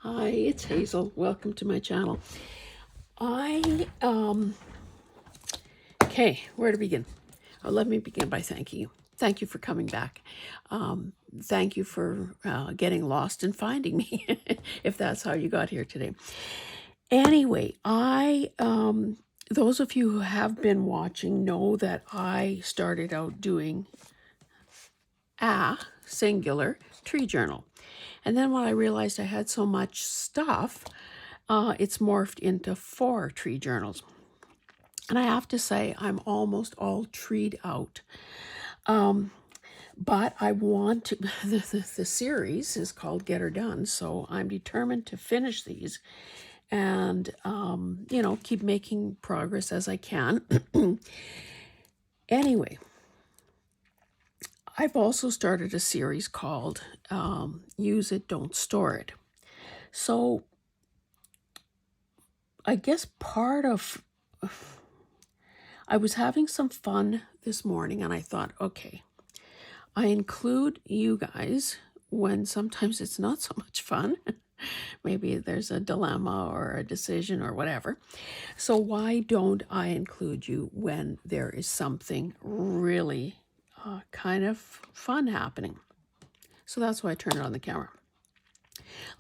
Hi, it's Hazel. Welcome to my channel. Okay, where to begin? Let me begin by thanking you. Thank you for coming back. Thank you for getting lost and finding me, if that's how you got here today. Anyway, those of you who have been watching know that I started out doing a singular tree journal. And then when I realized I had so much stuff, it's morphed into 4 tree journals. And I have to say, I'm almost all treed out. But I want to, the series is called Get Her Done. So I'm determined to finish these and, keep making progress as I can. Anyway, I've also started a series called Use It, Don't Store It. So I guess I was having some fun this morning and I thought, okay, I include you guys when sometimes it's not so much fun. Maybe there's a dilemma or a decision or whatever. So why don't I include you when there is something really kind of fun happening? So that's why I turned on the camera.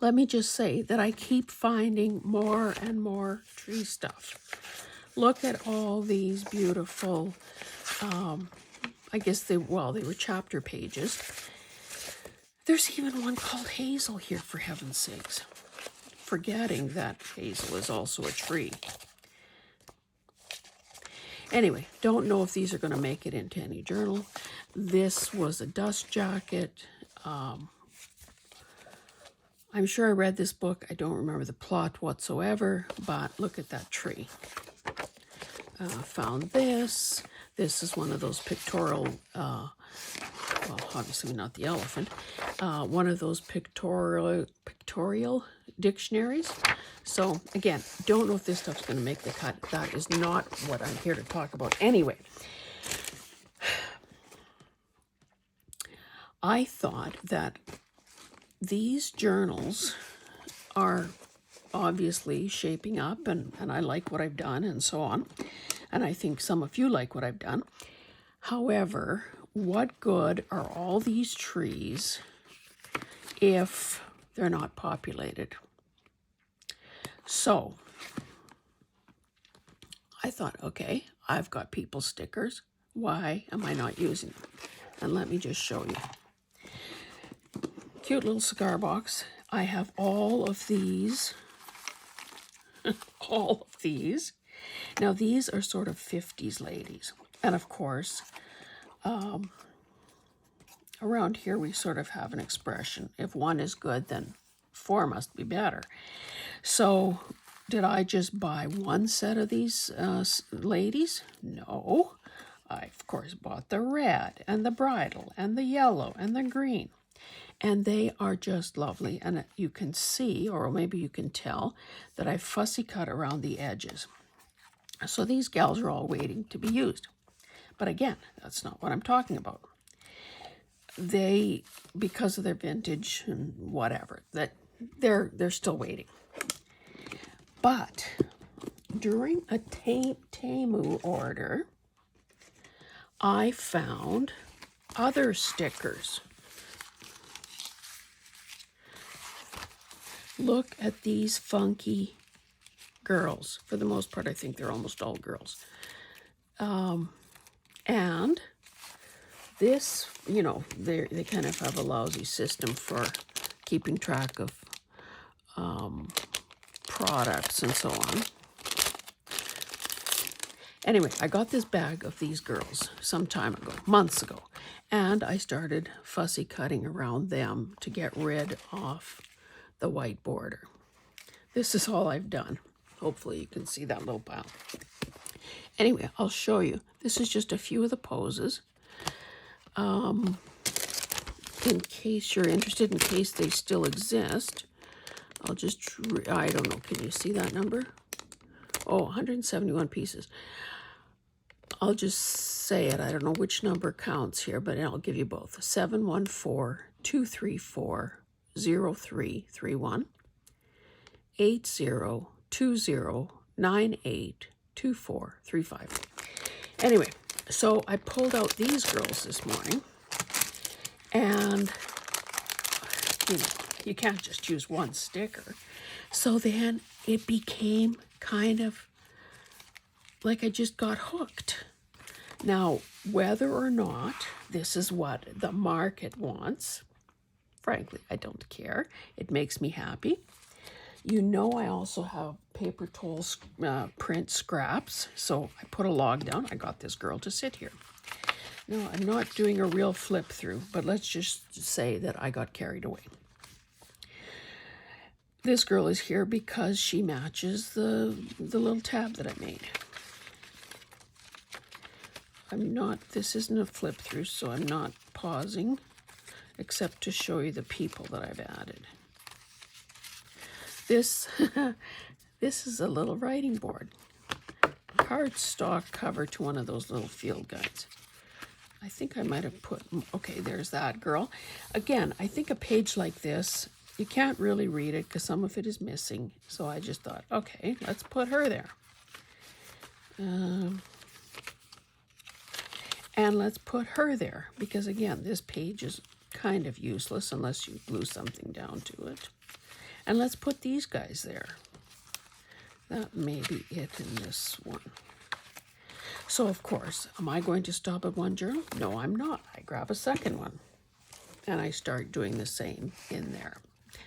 Let me just say that I keep finding more and more tree stuff. Look at all these beautiful, I guess they were chapter pages. There's even one called Hazel here, for heaven's sakes. Forgetting that hazel is also a tree. Anyway, don't know if these are going to make it into any journal. This was a dust jacket. I'm sure I read this book. I don't remember the plot whatsoever, but look at that tree. Found this. This is one of those pictorial, well, obviously not the elephant, one of those pictorial dictionaries. So again, don't know if this stuff's going to make the cut. That is not what I'm here to talk about. Anyway, I thought that these journals are obviously shaping up and I like what I've done and so on. And I think some of you like what I've done. However, what good are all these trees if they're not populated? So I thought, okay, I've got people stickers. Why am I not using them? And let me just show you. Cute little cigar box. I have all of these. All of these. Now these are sort of 50s ladies. And of course, around here we sort of have an expression. If one is good, then 4 must be better. So did I just buy one set of these ladies? No. I, of course, bought the red and the bridal and the yellow and the green. And they are just lovely. And you can see, or maybe you can tell, that I fussy cut around the edges. So these gals are all waiting to be used. But again, that's not what I'm talking about. They, because of their vintage and whatever, that they're still waiting. But during a Temu order, I found other stickers. Look at these funky girls. For the most part, I think they're almost all girls. And this, they kind of have a lousy system for keeping track of products and so on. Anyway, I got this bag of these girls some time ago, months ago, and I started fussy cutting around them to get rid of the white border. This is all I've done. Hopefully you can see that little pile. Anyway, I'll show you. This is just a few of the poses. In case you're interested, in case they still exist, I'll just, I don't know, can you see that number? Oh, 171 pieces. I'll just say it. I don't know which number counts here, but I'll give you both. 714-234-0331 8020982435. Anyway, so I pulled out these girls this morning, and you can't just use one sticker. So then it became kind of like I just got hooked. Now, whether or not this is what the market wants, frankly, I don't care. It makes me happy. You know, I also have paper towel print scraps, so I put a log down. I got this girl to sit here. No, I'm not doing a real flip through, but let's just say that I got carried away. This girl is here because she matches the little tab that I made. This isn't a flip through, so I'm not pausing, except to show you the people that I've added. This is a little writing board. Cardstock cover to one of those little field guides. I think I might have put, okay, there's that girl. Again, I think a page like this, you can't really read it because some of it is missing. So I just thought, okay, let's put her there. And let's put her there because, again, this page is kind of useless unless you glue something down to it. And let's put these guys there. That may be it in this one. So, of course, am I going to stop at one journal? No, I'm not. I grab a second one. And I start doing the same in there.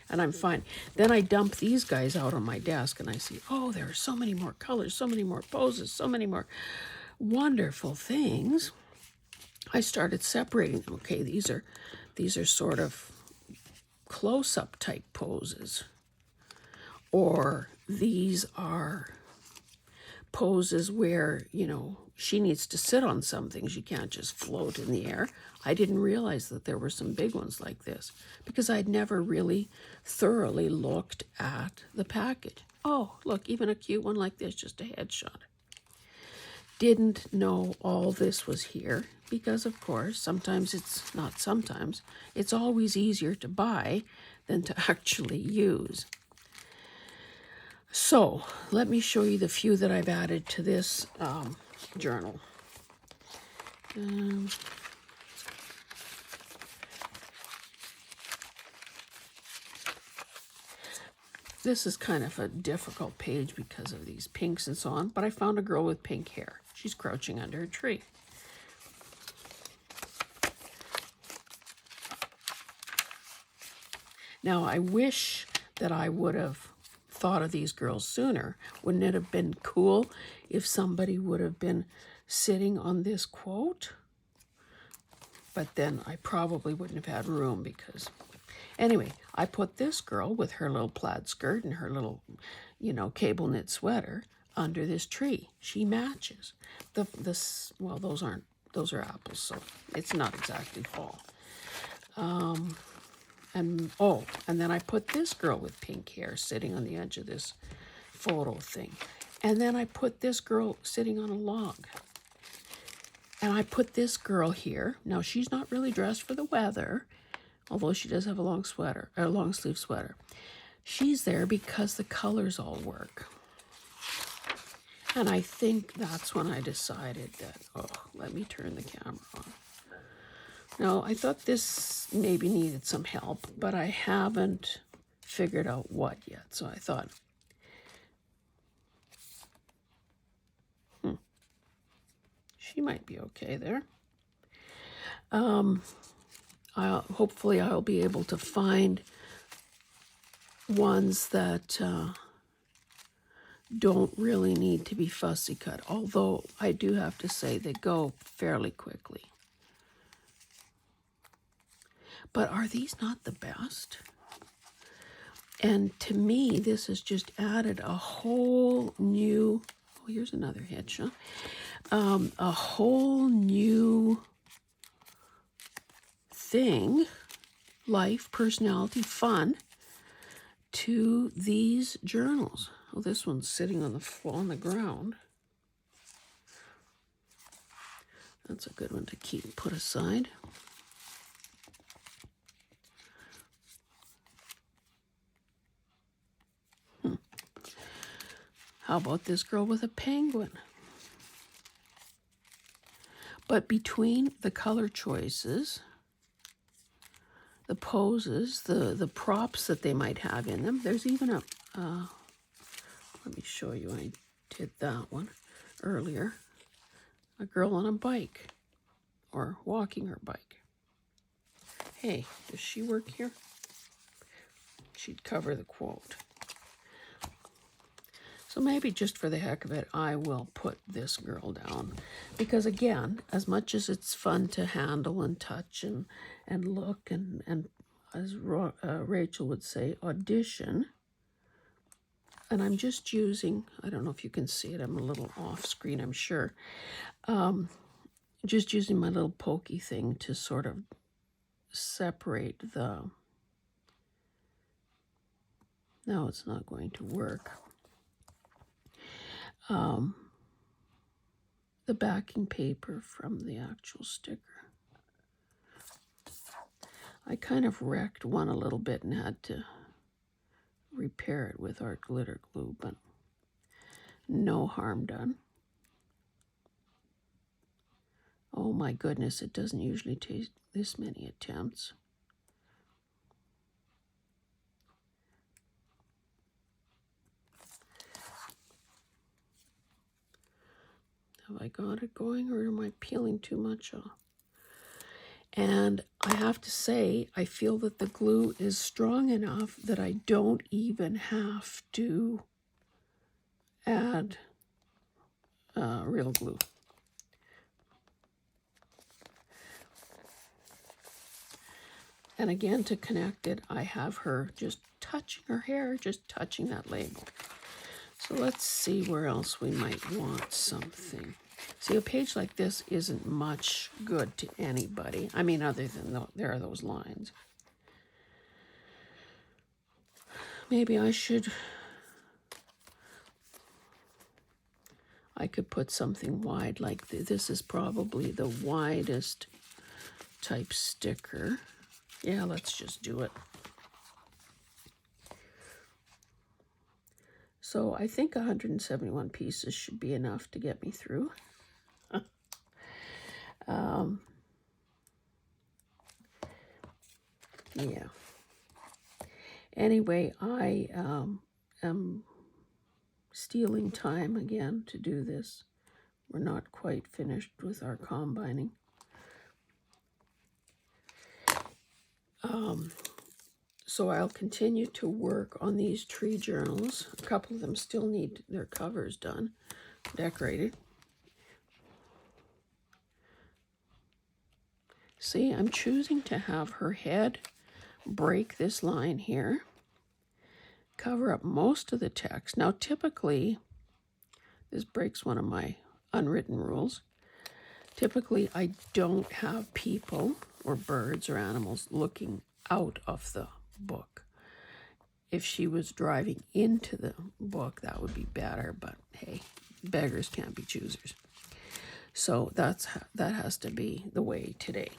And I'm fine. Then I dump these guys out on my desk and I see, oh, there are so many more colors, so many more poses, so many more wonderful things. I started separating them. Okay, these are sort of close-up type poses. Or these are poses where, she needs to sit on something. She can't just float in the air. I didn't realize that there were some big ones like this because I'd never really thoroughly looked at the package. Oh, look, even a cute one like this, just a headshot. Didn't know all this was here because, of course, it's always easier to buy than to actually use. So let me show you the few that I've added to this journal. This is kind of a difficult page because of these pinks and so on, but I found a girl with pink hair. She's crouching under a tree. Now, I wish that I would have thought of these girls sooner. Wouldn't it have been cool if somebody would have been sitting on this quote? But then I probably wouldn't have had room because... Anyway, I put this girl with her little plaid skirt and her little, cable knit sweater under this tree. She matches. Those are apples, so it's not exactly fall. And then I put this girl with pink hair sitting on the edge of this photo thing. And then I put this girl sitting on a log. And I put this girl here. Now, she's not really dressed for the weather, although she does have a long sleeve sweater. She's there because the colors all work. And I think that's when I decided that, let me turn the camera on. Now, I thought this maybe needed some help, but I haven't figured out what yet. So I thought, she might be okay there. Hopefully I'll be able to find ones that don't really need to be fussy cut, although I do have to say they go fairly quickly. But are these not the best? And to me, this has just added a whole new, here's another headshot, a whole new thing, life, personality, fun, to these journals. Oh, this one's sitting on the ground. That's a good one to put aside. How about this girl with a penguin? But between the color choices, the poses, the props that they might have in them, there's even a, let me show you, I did that one earlier. A girl on a bike, or walking her bike. Hey, does she work here? She'd cover the quote. So maybe just for the heck of it, I will put this girl down. Because again, as much as it's fun to handle and touch and look and as Rachel would say, audition. And I'm just using, I don't know if you can see it, I'm a little off screen, I'm sure. Just using my little pokey thing to sort of separate the, no, it's not going to work. The backing paper from the actual sticker. I kind of wrecked one a little bit and had to repair it with our glitter glue, but no harm done. Oh my goodness, it doesn't usually take this many attempts. Have I got it going, or am I peeling too much off? And I have to say, I feel that the glue is strong enough that I don't even have to add real glue. And again, to connect it, I have her just touching her hair, just touching that label. So let's see where else we might want something. See, a page like this isn't much good to anybody. I mean, other than there are those lines. Maybe I could put something wide like this is probably the widest type sticker. Yeah, let's just do it. So I think 171 pieces should be enough to get me through. Yeah. Anyway, I am stealing time again to do this. We're not quite finished with our combining. So I'll continue to work on these tree journals. A couple of them still need their covers done, decorated. See, I'm choosing to have her head break this line here, cover up most of the text. Now, typically, this breaks one of my unwritten rules. Typically, I don't have people or birds or animals looking out of the book. If she was driving into the book, that would be better, but hey, beggars can't be choosers. So that has to be the way today.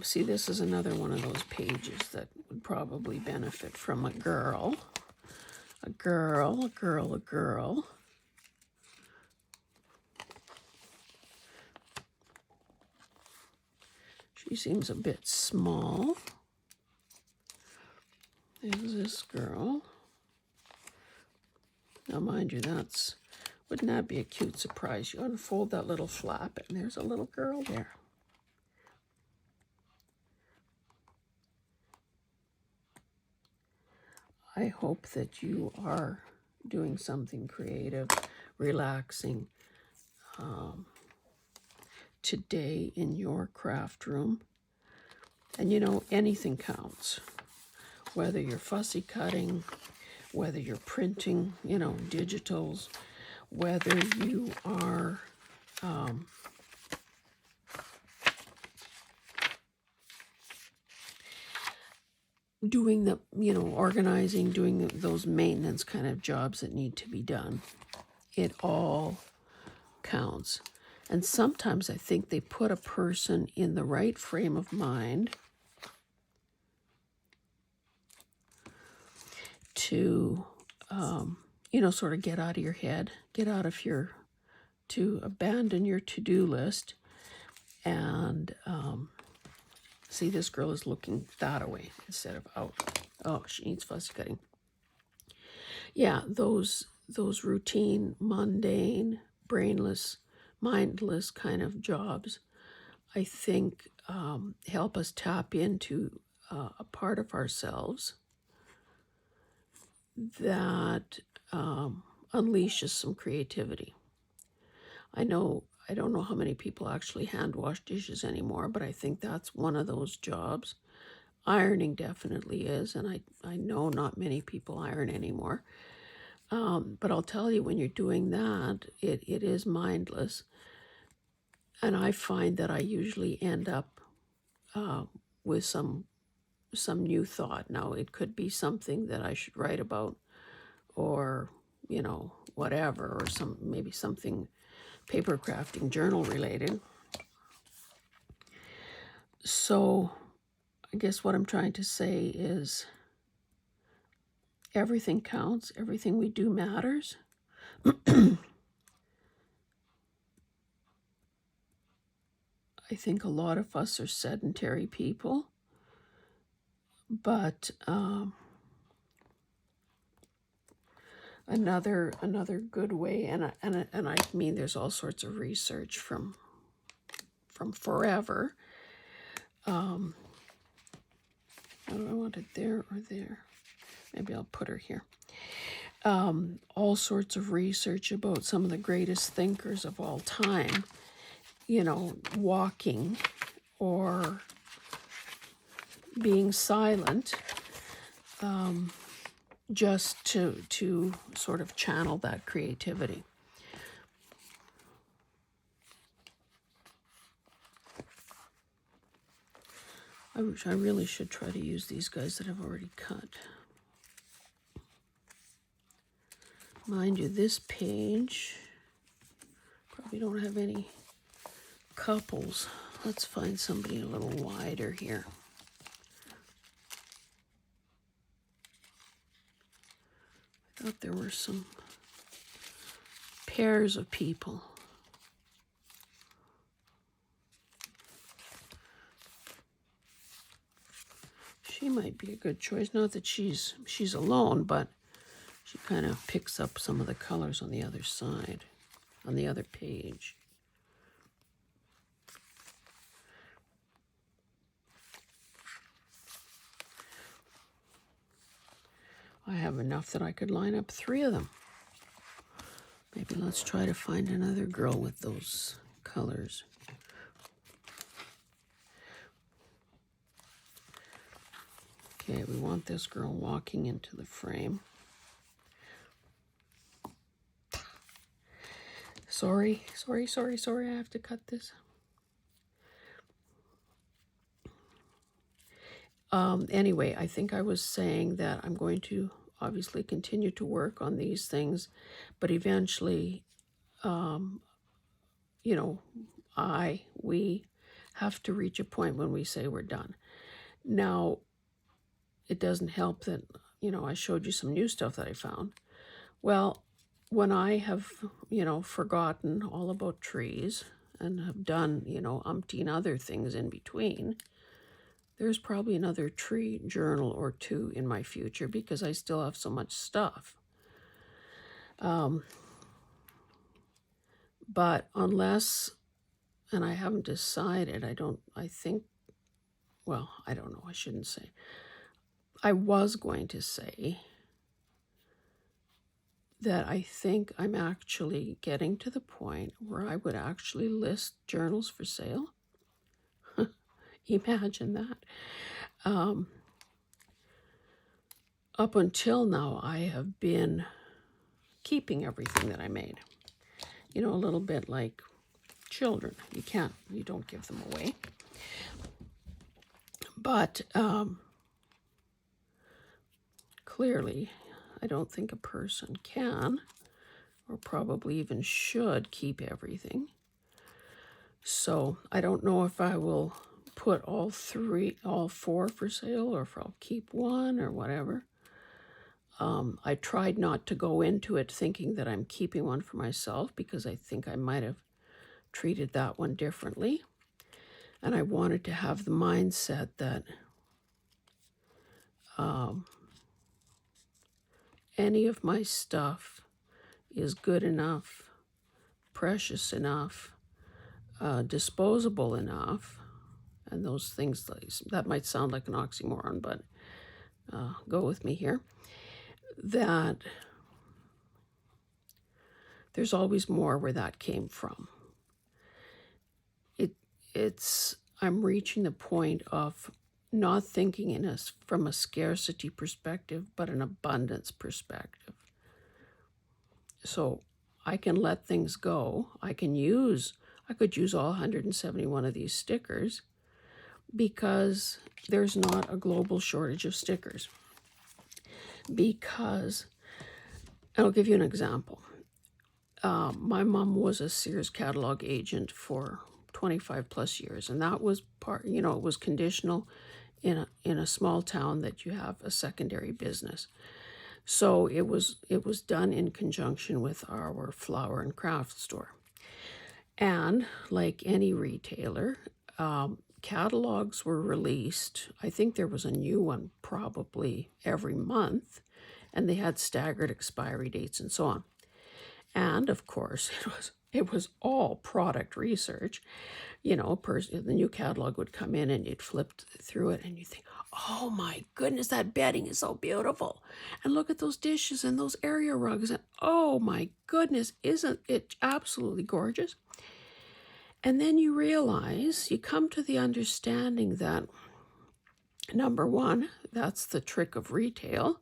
See, this is another one of those pages that would probably benefit from a girl. A girl, a girl, a girl. She seems a bit small. There's this girl. Now, mind you, wouldn't that be a cute surprise? You unfold that little flap, and there's a little girl there. I hope that you are doing something creative, relaxing today in your craft room. And you know, anything counts. Whether you're fussy cutting, whether you're printing, you know, digitals, whether you are doing the, you know, organizing, doing those maintenance kind of jobs that need to be done. It all counts. And sometimes I think they put a person in the right frame of mind to sort of get out of your head, to abandon your to-do list. And see, this girl is looking that way instead of out. Oh, she needs fussy cutting. Yeah, those routine, mundane, brainless, mindless kind of jobs, I think, help us tap into a part of ourselves that unleashes some creativity. I don't know how many people actually hand wash dishes anymore, but I think that's one of those jobs. Ironing definitely is, and I know not many people iron anymore. But I'll tell you, when you're doing that, it is mindless. And I find that I usually end up with some new thought. Now, it could be something that I should write about, or, whatever, or maybe something paper crafting, journal related. So I guess what I'm trying to say is everything counts. Everything we do matters. I think a lot of us are sedentary people, but another good way, and I mean, there's all sorts of research from forever. I don't want it there or there. Maybe I'll put her here. All sorts of research about some of the greatest thinkers of all time, walking or being silent, just to sort of channel that creativity. I really should try to use these guys that I've already cut. Mind you, this page probably don't have any couples. Let's find somebody a little wider here. I thought there were some pairs of people. She might be a good choice. Not that she's alone, but she kind of picks up some of the colors on the other side, on the other page. I have enough that I could line up 3 of them. Maybe let's try to find another girl with those colors. Okay, we want this girl walking into the frame. Sorry, I have to cut this. Anyway, I think I was saying that I'm going to obviously continue to work on these things, but eventually, we have to reach a point when we say we're done. Now, it doesn't help that, I showed you some new stuff that I found. Well, when I have, forgotten all about trees and have done, umpteen other things in between, there's probably another tree journal or 2 in my future because I still have so much stuff. But unless, and I haven't decided, I don't know, I shouldn't say. I was going to say that I think I'm actually getting to the point where I would actually list journals for sale. Imagine that. Up until now, I have been keeping everything that I made. A little bit like children. You don't give them away. But clearly, I don't think a person can, or probably even should, keep everything. So I don't know if I will put all 4 for sale, or if I'll keep 1 or whatever. I tried not to go into it thinking that I'm keeping one for myself, because I think I might have treated that one differently. And I wanted to have the mindset that any of my stuff is good enough, precious enough, disposable enough, and those things, that might sound like an oxymoron, but go with me here, that there's always more where that came from. I'm reaching the point of not thinking from a scarcity perspective, but an abundance perspective. So I can let things go. I could use all 171 of these stickers, because there's not a global shortage of stickers. Because, I'll give you an example. My mom was a Sears catalog agent for 25 plus years, and that was it was conditional in a small town that you have a secondary business. So it was done in conjunction with our flower and craft store. And like any retailer, catalogs were released. I think there was a new one probably every month, and they had staggered expiry dates and so on. And of course, it was all product research. The new catalog would come in and you'd flip through it and you think, oh my goodness, that bedding is so beautiful. And look at those dishes and those area rugs. And oh my goodness, isn't it absolutely gorgeous? And then you realize, you come to the understanding that, number one, that's the trick of retail.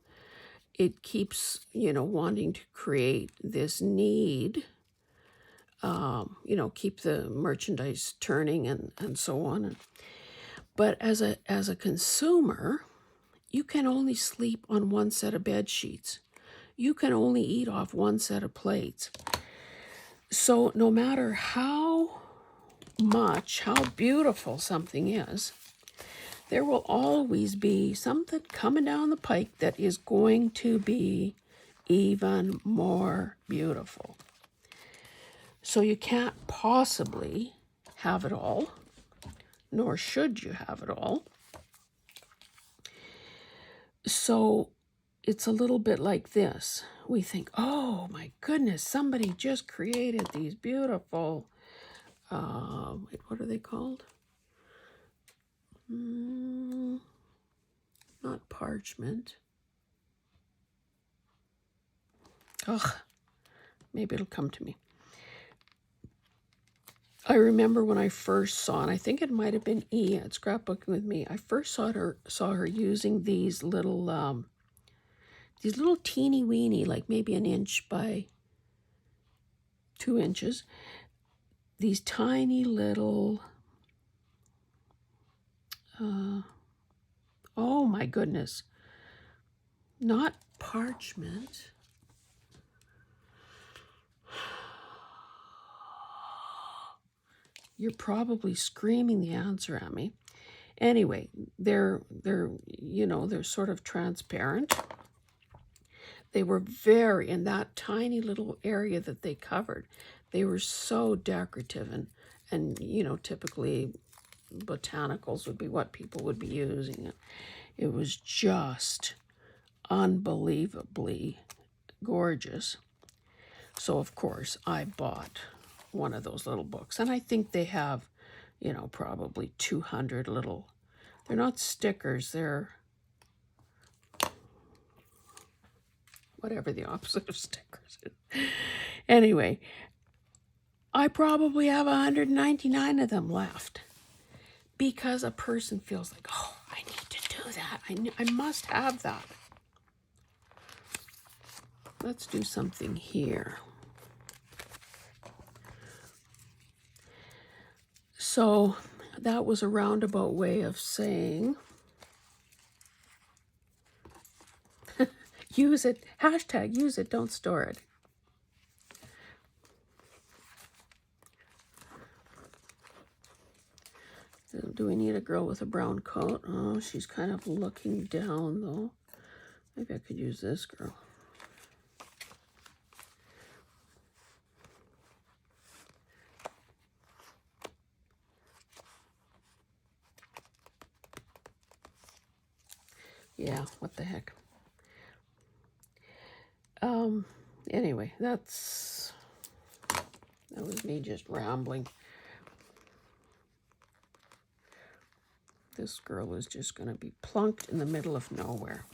It keeps, wanting to create this need, keep the merchandise turning and so on. But as a consumer, you can only sleep on one set of bed sheets. You can only eat off one set of plates. So no matter how beautiful something is, there will always be something coming down the pike that is going to be even more beautiful. So you can't possibly have it all, nor should you have it all. So it's a little bit like this. We think, oh my goodness, somebody just created these beautiful, what are they called? Not parchment. Maybe it'll come to me. I remember when I first saw, and I think it might have been at Scrapbooking with Me, I first saw her using these little teeny weeny, like maybe an inch by 2 inches, these tiny little, oh my goodness, not parchment. You're probably screaming the answer at me. Anyway, they're sort of transparent. They were in that tiny little area that they covered, they were so decorative, and typically botanicals would be what people would be using. It was just unbelievably gorgeous. So of course I bought one of those little books, and I think they have, probably 200 little, they're not stickers, they're whatever the opposite of stickers is. Anyway, I probably have 199 of them left, because a person feels like, oh, I need to do that. I must have that. Let's do something here. So that was a roundabout way of saying, use it, hashtag use it, don't store it. Do we need a girl with a brown coat? Oh, she's kind of looking down though. Maybe I could use this girl. Yeah, what the heck. Anyway, that was me just rambling. This girl is just going to be plunked in the middle of nowhere.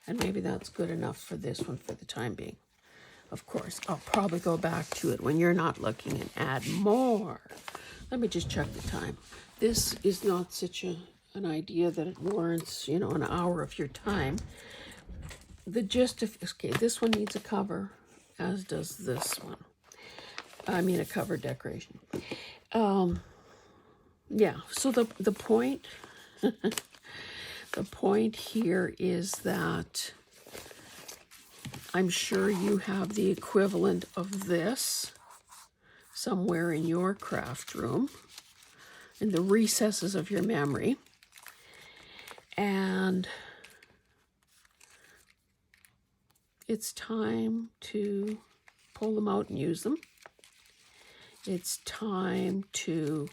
And maybe that's good enough for this one for the time being. Of course, I'll probably go back to it when you're not looking and add more. Let me just check the time. This is not such an idea that it warrants, you know, an hour of your time. The gist of, okay, this one needs a cover, as does this one. I mean, a cover decoration. Yeah, so the point, the point here is that I'm sure you have the equivalent of this somewhere in your craft room, in the recesses of your memory. And it's time to pull them out and use them. It's time to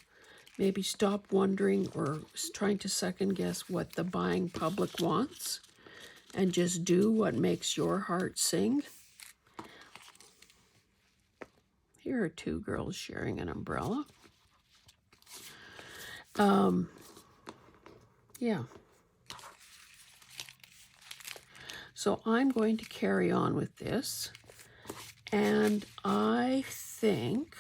maybe stop wondering or trying to second guess what the buying public wants and just do what makes your heart sing. Here are two girls sharing an umbrella. Yeah. So I'm going to carry on with this. And I think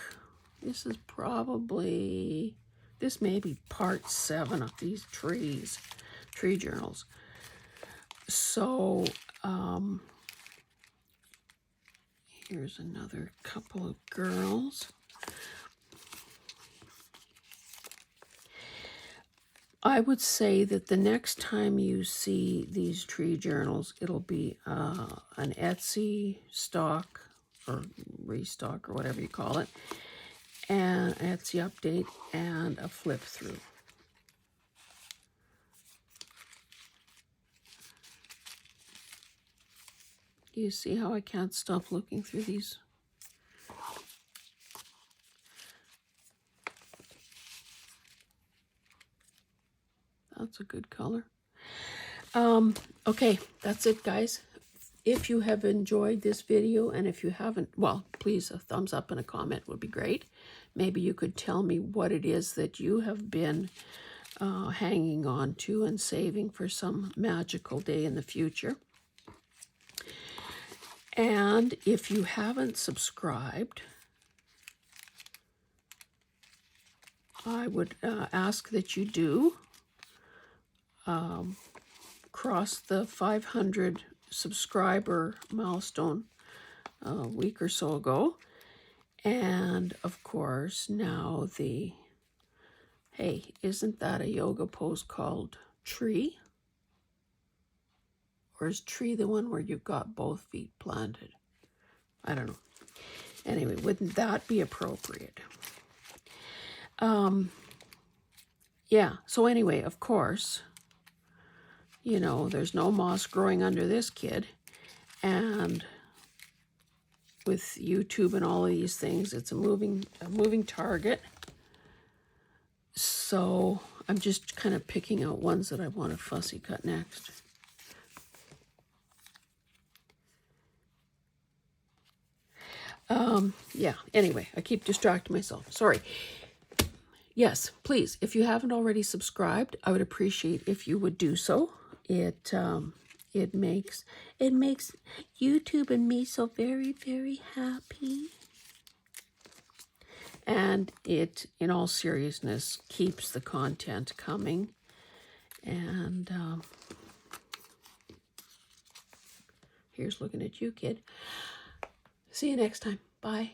this is probably, this may be part 7 of these tree journals. So here's another couple of girls. I would say that the next time you see these tree journals, it'll be an Etsy stock or restock or whatever you call it, and Etsy update and a flip through. Do you see how I can't stop looking through these? That's a good color. Okay, that's it, guys. If you have enjoyed this video, and if you haven't, well, please, a thumbs up and a comment would be great. Maybe you could tell me what it is that you have been hanging on to and saving for some magical day in the future. And if you haven't subscribed, I would ask that you do. Cross the 500 subscriber milestone a week or so ago. And of course, now hey, isn't that a yoga pose called tree? Or is tree the one where you've got both feet planted? I don't know. Anyway, wouldn't that be appropriate? Yeah, so anyway, of course, you know, there's no moss growing under this kid. And with YouTube and all of these things, it's a moving target. So I'm just kind of picking out ones that I want to fussy cut next. Yeah, anyway, I keep distracting myself. Sorry. Yes, please, if you haven't already subscribed, I would appreciate if you would do so. It makes YouTube and me so very, very happy. And it, in all seriousness, keeps the content coming. And here's looking at you, kid. See you next time. Bye.